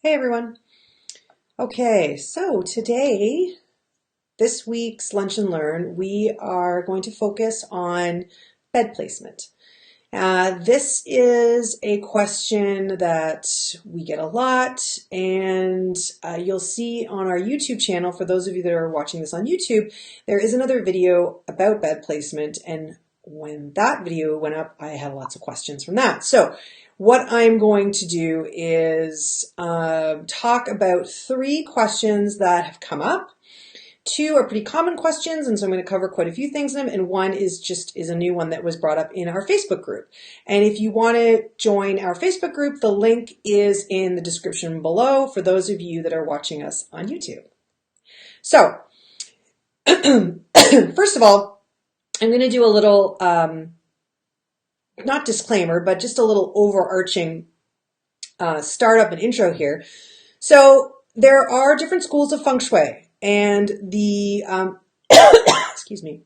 Hey everyone. Okay, so today, this week's Lunch and Learn, we are going to focus on bed placement. This is a question that we get a lot, and you'll see on our YouTube channel, for those of you that are watching this on YouTube, there is another video about bed placement, and when that video went up, I had lots of questions from that. So what I'm going to do is talk about 3 questions that have come up. 2 are pretty common questions, and so I'm going to cover quite a few things in them, and 1 is a new one that was brought up in our Facebook group. And if you want to join our Facebook group, the link is in the description below for those of you that are watching us on YouTube. So, first of all, I'm going to do a little not disclaimer, but just a little overarching startup and intro here. So there are different schools of Feng Shui, and the excuse me,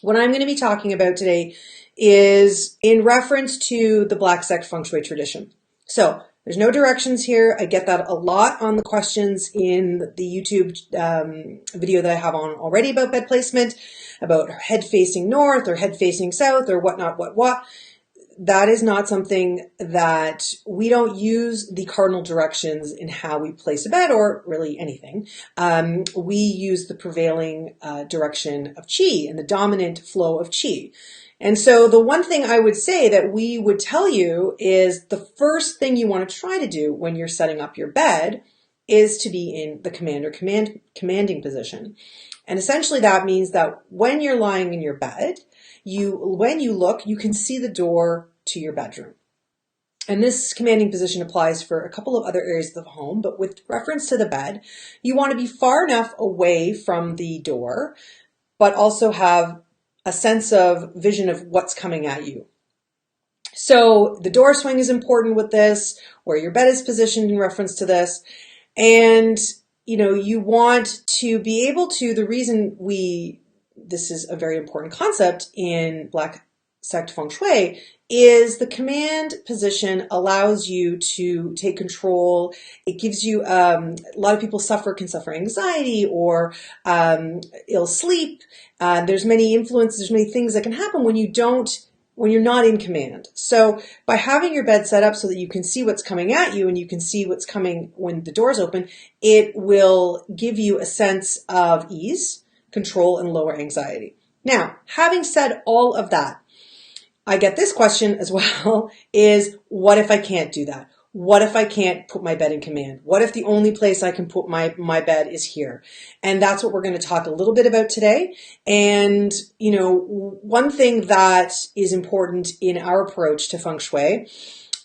what I'm going to be talking about today is in reference to the Black Sect Feng Shui tradition. So there's no directions here. I get that a lot on the questions in the YouTube video that I have on already about bed placement, about head facing north or head facing south or whatnot, what. That is not something that we don't use the cardinal directions in how we place a bed or really anything. We use the prevailing direction of qi and the dominant flow of qi. And so the one thing I would say that we would tell you is the first thing you want to try to do when you're setting up your bed is to be in the commanding position. And essentially that means that when you're lying in your bed, when you look, you can see the door to your bedroom. And this commanding position applies for a couple of other areas of the home, but with reference to the bed, you want to be far enough away from the door, but also have a sense of vision of what's coming at you. So the door swing is important with this, where your bed is positioned in reference to this. And, you want to be able to, this is a very important concept in Black Sect Feng Shui, is the command position allows you to take control. It gives you, a lot of people can suffer anxiety or ill sleep. There's many influences, there's many things that can happen when you're not in command. So by having your bed set up so that you can see what's coming at you and you can see what's coming when the door's open, it will give you a sense of ease, control, and lower anxiety. Now, having said all of that, I get this question as well is, what if I can't do that? What if I can't put my bed in command? What if the only place I can put my bed is here? And that's what we're going to talk a little bit about today. And, one thing that is important in our approach to Feng Shui,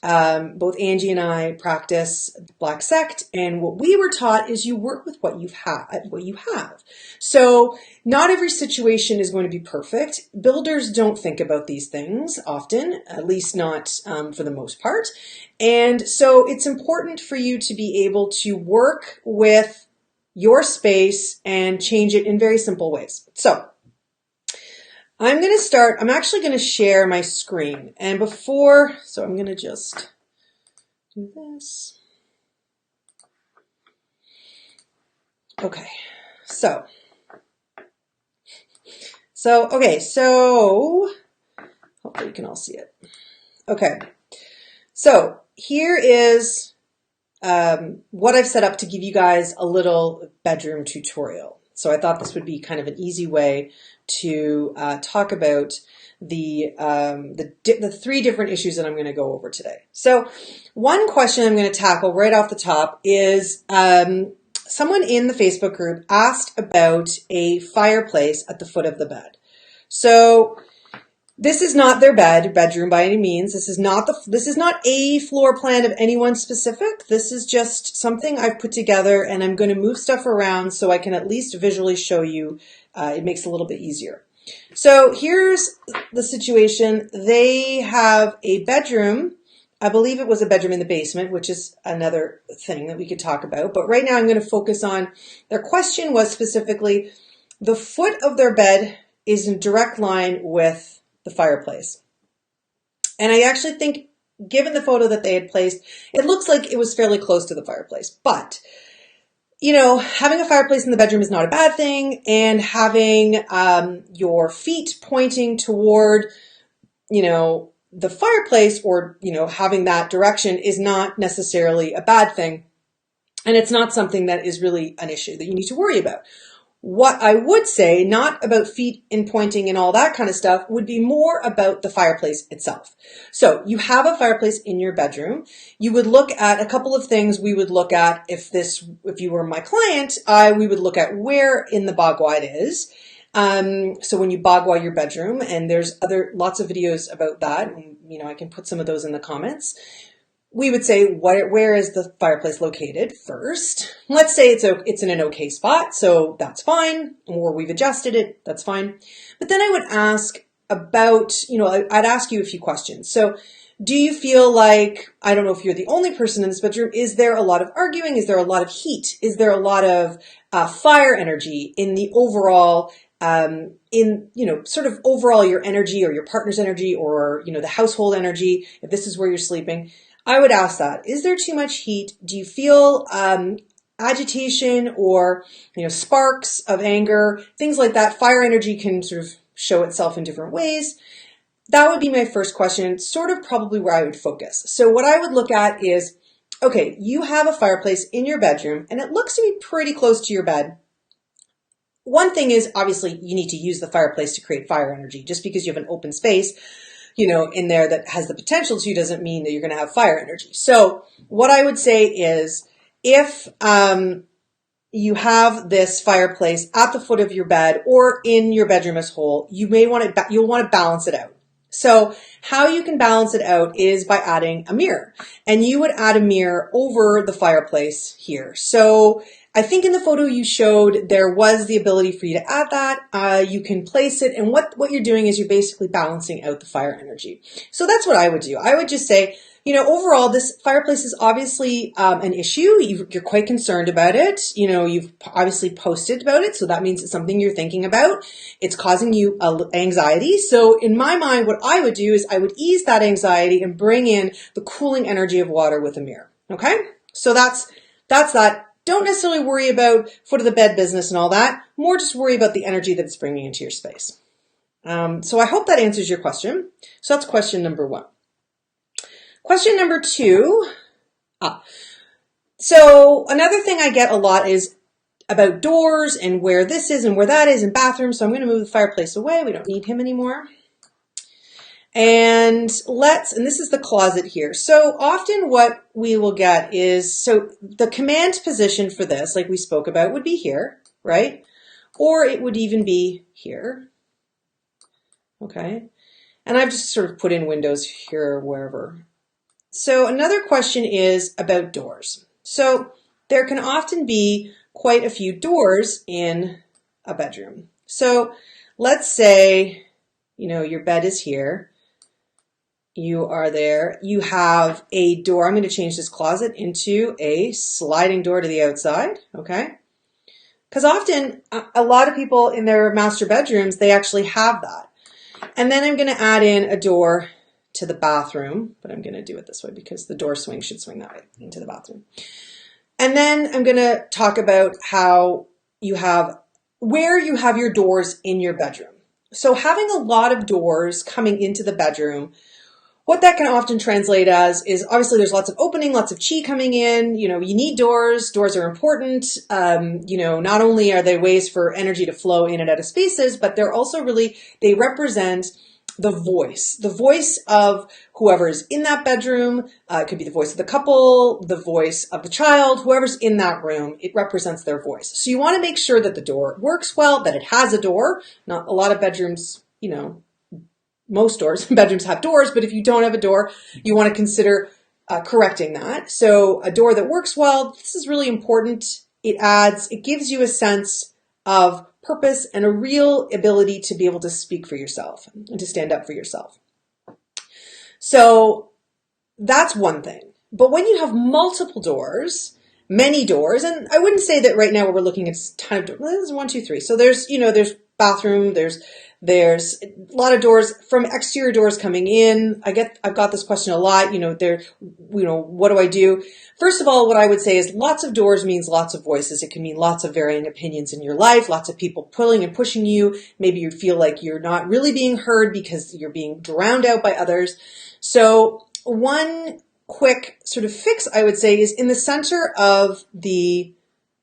both Angie and I practice Black Sect, and what we were taught is you work with what you have. So not every situation is going to be perfect. Builders don't think about these things often, at least not for the most part. And so it's important for you to be able to work with your space and change it in very simple ways. So I'm actually going to share my screen. And so I'm going to just do this. Okay, so hopefully you can all see it. Okay, so here is what I've set up to give you guys a little bedroom tutorial. So I thought this would be kind of an easy way to talk about the 3 different issues that I'm going to go over today. So one question I'm going to tackle right off the top is someone in the Facebook group asked about a fireplace at the foot of the bed. So this is not their bedroom by any means. This is not a floor plan of anyone specific. This is just something I've put together, and I'm going to move stuff around so I can at least visually show you. It makes it a little bit easier. So here's the situation. They have a bedroom. I believe it was a bedroom in the basement, which is another thing that we could talk about. But right now I'm going to focus on, their question was specifically, the foot of their bed is in direct line with the fireplace. And I actually think given the photo that they had placed, it looks like it was fairly close to the fireplace. But, you know, having a fireplace in the bedroom is not a bad thing, and having your feet pointing toward, you know, the fireplace, or, you know, having that direction is not necessarily a bad thing. And it's not something that is really an issue that you need to worry about. What I would say, not about feet and pointing and all that kind of stuff, would be more about the fireplace itself. So you have a fireplace in your bedroom. You would look at a couple of things. We would look at, if you were my client, we would look at where in the bagua it is. So when you bagua your bedroom, and there's lots of videos about that, and, you know, I can put some of those in the comments. We would say, where is the fireplace located first? Let's say it's in an okay spot, so that's fine, or we've adjusted it, that's fine. But then I would ask about, you know, I'd ask you a few questions. So do you feel like, I don't know if you're the only person in this bedroom, is there a lot of arguing? Is there a lot of heat? Is there a lot of fire energy in the overall, in, you know, sort of overall your energy, or your partner's energy, or, you know, the household energy, if this is where you're sleeping? I would ask that. Is there too much heat? Do you feel agitation, or, you know, sparks of anger, things like that? Fire energy can sort of show itself in different ways. That would be my first question, sort of probably where I would focus. So what I would look at is, okay, you have a fireplace in your bedroom, and it looks to be pretty close to your bed. One thing is, obviously, you need to use the fireplace to create fire energy. Just because you have an open space, you know, in there that has the potential to, doesn't mean that you're going to have fire energy. So what I would say is, if you have this fireplace at the foot of your bed or in your bedroom as a whole, you'll want to balance it out. So how you can balance it out is by adding a mirror, and you would add a mirror over the fireplace here. So I think in the photo you showed, there was the ability for you to add that. You can place it, and what you're doing is you're basically balancing out the fire energy. So that's what I would do. I would just say, you know, overall, this fireplace is obviously an issue. You're quite concerned about it. You know, you've obviously posted about it, so that means it's something you're thinking about. It's causing you anxiety. So in my mind, what I would do is I would ease that anxiety and bring in the cooling energy of water with a mirror. Okay? So that's that. Don't necessarily worry about foot of the bed business and all that. More just worry about the energy that it's bringing into your space. So I hope that answers your question. So that's question number one. Question number two. So another thing I get a lot is about doors and where this is and where that is, and bathrooms. So I'm going to move the fireplace away. We don't need him anymore. And this is the closet here. So often what we will get is, so the command position for this, like we spoke about, would be here, right? Or it would even be here. Okay. And I've just sort of put in windows here or wherever. So another question is about doors. So there can often be quite a few doors in a bedroom. So let's say, you know, your bed is here. You are there. You have a door. I'm going to change this closet into a sliding door to the outside. Okay. Because often a lot of people in their master bedrooms, they actually have that. And then I'm going to add in a door to the bathroom, but I'm going to do it this way because the door swing should swing that way into the bathroom. And then I'm going to talk about where you have your doors in your bedroom. So having a lot of doors coming into the bedroom, what that can often translate as is, obviously there's lots of opening, lots of chi coming in. You know, you need doors. Doors are important. You know, not only are they ways for energy to flow in and out of spaces, but they're also they represent the voice of whoever is in that bedroom. It could be the voice of the couple, the voice of the child, whoever's in that room. It represents their voice. So you want to make sure that the door works well, that it has a door. Not a lot of bedrooms, you know, most bedrooms have doors, but if you don't have a door, you want to consider correcting that. So a door that works well, this is really important. It gives you a sense of purpose and a real ability to be able to speak for yourself and to stand up for yourself. So that's one thing. But when you have multiple doors, many doors, and I wouldn't say that right now we're looking at a ton of doors. There's 1, 2, 3. So there's, you know, there's bathroom, there's There's a lot of doors from exterior doors coming in. I've got this question a lot, what do I do? First of all, what I would say is lots of doors means lots of voices. It can mean lots of varying opinions in your life, lots of people pulling and pushing you. Maybe you feel like you're not really being heard because you're being drowned out by others. So one quick sort of fix, I would say, is in the center of the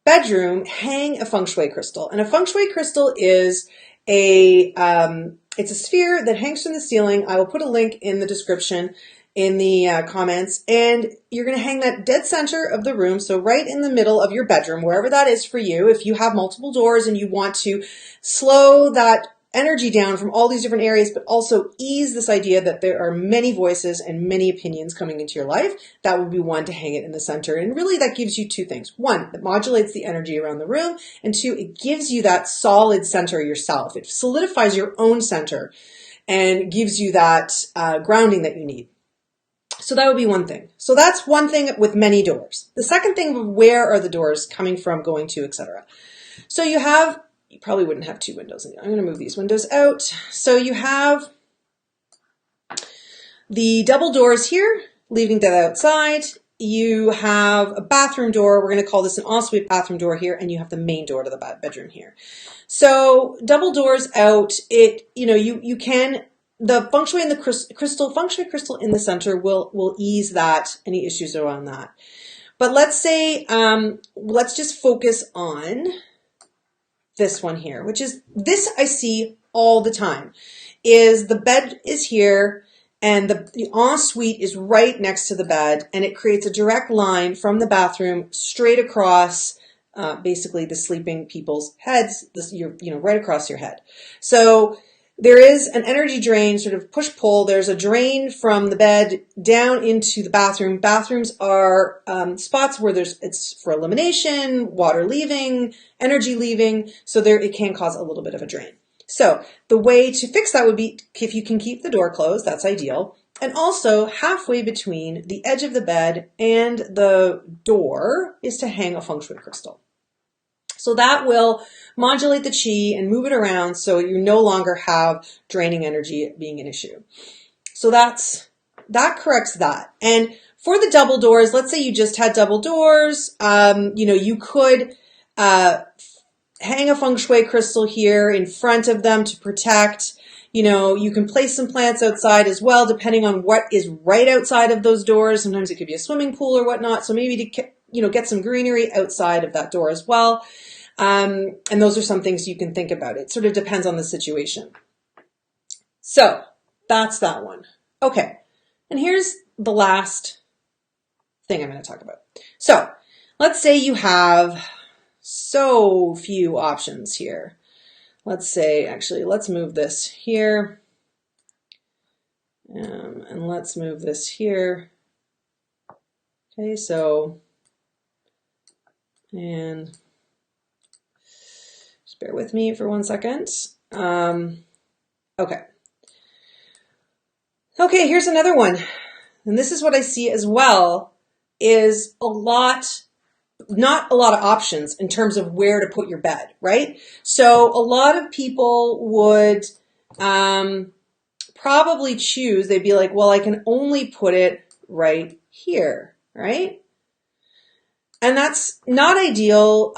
bedroom, hang a Feng Shui crystal. And a Feng Shui crystal is it's a sphere that hangs from the ceiling. I will put a link in the description in the comments, and you're going to hang that dead center of the room. So right in the middle of your bedroom, wherever that is for you. If you have multiple doors and you want to slow that energy down from all these different areas, but also ease this idea that there are many voices and many opinions coming into your life, that would be one, to hang it in the center. And really that gives you two things. One, it modulates the energy around the room, and two, it gives you that solid center yourself. It solidifies your own center and gives you that grounding that you need. So that would be one thing. So that's one thing with many doors. The second thing, where are the doors coming from, going to, etc. So you probably wouldn't have two windows. I'm going to move these windows out. So you have the double doors here, leaving that outside. You have a bathroom door. We're going to call this an ensuite bathroom door here, and you have the main door to the bedroom here. So double doors out. You can, the Feng Shui and the Feng Shui crystal in the center will ease any issues around that. But let's say, let's just focus on this one here, which is this I see all the time, is the bed is here and the ensuite is right next to the bed, and it creates a direct line from the bathroom straight across basically the sleeping people's heads, right across your head. So there is an energy drain, sort of push-pull. There's a drain from the bed down into the bathroom. Bathrooms are spots where it's for elimination, water leaving, energy leaving, so it can cause a little bit of a drain. So the way to fix that would be, if you can keep the door closed, that's ideal. And also halfway between the edge of the bed and the door is to hang a Feng Shui crystal. So that will modulate the chi and move it around so you no longer have draining energy being an issue. So that corrects that. And for the double doors, let's say you just had double doors, you could hang a Feng Shui crystal here in front of them to protect. You can place some plants outside as well, depending on what is right outside of those doors. Sometimes it could be a swimming pool or whatnot. So maybe to get some greenery outside of that door as well. And those are some things you can think about. It sort of depends on the situation. So that's that one. Okay. And here's the last thing I'm going to talk about. So let's say you have so few options here. Let's move this here. And let's move this here. Okay, and just bear with me for 1 second. Okay. Okay, here's another one. And this is what I see as well, is not a lot of options in terms of where to put your bed, right? So a lot of people would probably choose, they'd be like, well, I can only put it right here, right? And that's not ideal.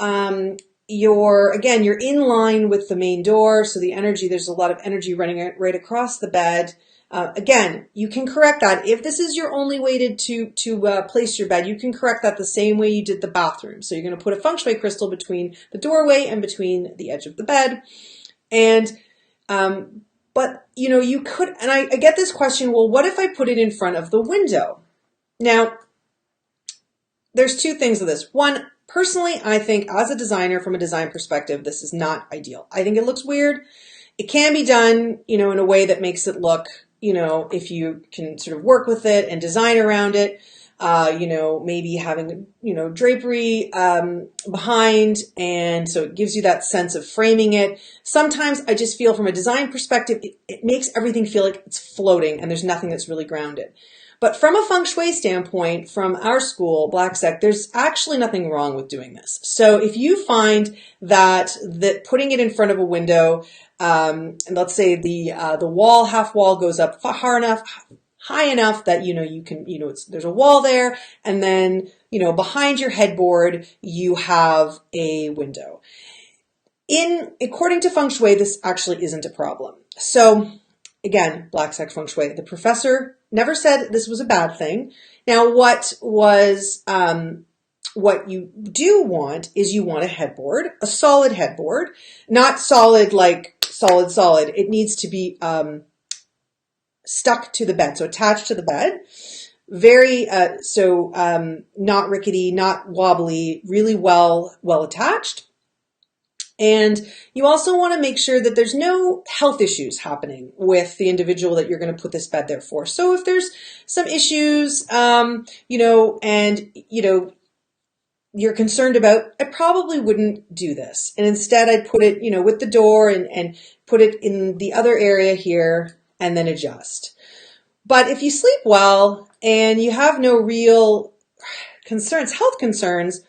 You're in line with the main door, so there's a lot of energy running right across the bed. Again, you can correct that. If this is your only way to place your bed, you can correct that the same way you did the bathroom. So you're going to put a Feng Shui crystal between the doorway and between the edge of the bed. And, but you could, and I get this question, well, what if I put it in front of the window? Now, there's two things with this. One, personally, I think as a designer, from a design perspective, this is not ideal. I think it looks weird. It can be done, in a way that makes it look, if you can sort of work with it and design around it, maybe having, drapery behind. And so it gives you that sense of framing it. Sometimes I just feel from a design perspective, it makes everything feel like it's floating and there's nothing that's really grounded. But from a Feng Shui standpoint, from our school, Black Sec, there's actually nothing wrong with doing this. So if you find that putting it in front of a window, and let's say the wall, half wall goes up far enough, high enough that, you can, there's a wall there, and then, behind your headboard, you have a window. According to Feng Shui, this actually isn't a problem. So again, Black Sec Feng Shui, the professor never said this was a bad thing. Now, what you do want is you want a headboard, a solid headboard, not solid like solid. It needs to be stuck to the bed, so attached to the bed. Very, not rickety, not wobbly, really well attached. And you also want to make sure that there's no health issues happening with the individual that you're going to put this bed there for. So if there's some issues, you're concerned about, I probably wouldn't do this. And instead I'd put it, with the door and put it in the other area here and then adjust. But if you sleep well and you have no real concerns, health concerns,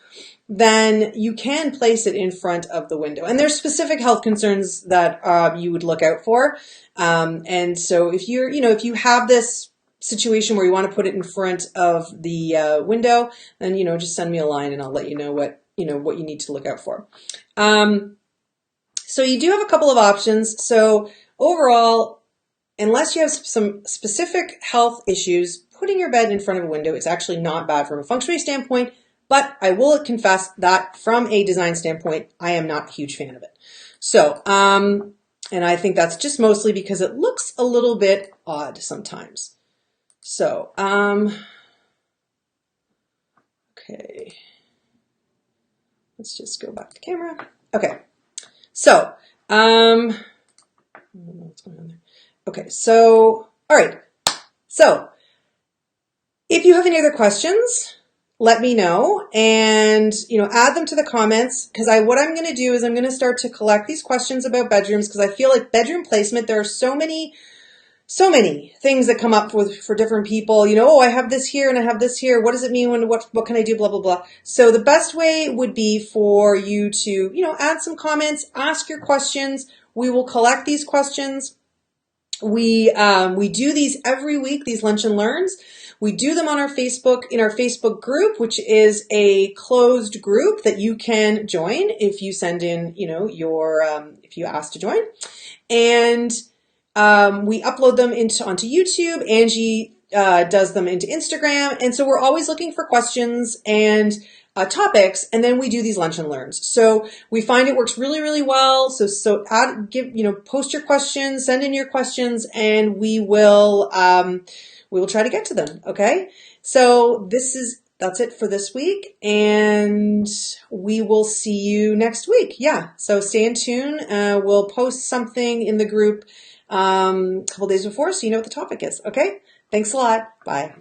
then you can place it in front of the window. And there's specific health concerns that you would look out for. And so if if you have this situation where you want to put it in front of the window, then, just send me a line and I'll let you know what you need to look out for. So you do have a couple of options. So overall, unless you have some specific health issues, putting your bed in front of a window is actually not bad from a Feng Shui standpoint. But I will confess that from a design standpoint, I am not a huge fan of it. So, and I think that's just mostly because it looks a little bit odd sometimes. So, okay. Let's just go back to camera. Okay. So, I don't know what's going on there. Okay. So, all right. So, if you have any other questions, let me know and, add them to the comments, because what I'm going to do is I'm going to start to collect these questions about bedrooms, because I feel like bedroom placement, there are so many things that come up for different people. Oh, I have this here and I have this here. What does it mean? What can I do? Blah, blah, blah. So the best way would be for you to, add some comments, ask your questions. We will collect these questions. We do these every week, these lunch and learns. We do them on our in our Facebook group, which is a closed group that you can join if you send in, if you ask to join. And we upload them onto YouTube. Angie does them into Instagram. And so we're always looking for questions and topics, and then we do these lunch and learns. So we find it works really, really well. So post your questions, send in your questions, and we will try to get to them. Okay. So that's it for this week, and we will see you next week. Yeah. So stay in tune. We'll post something in the group a couple days before, so you know what the topic is. Okay. Thanks a lot. Bye.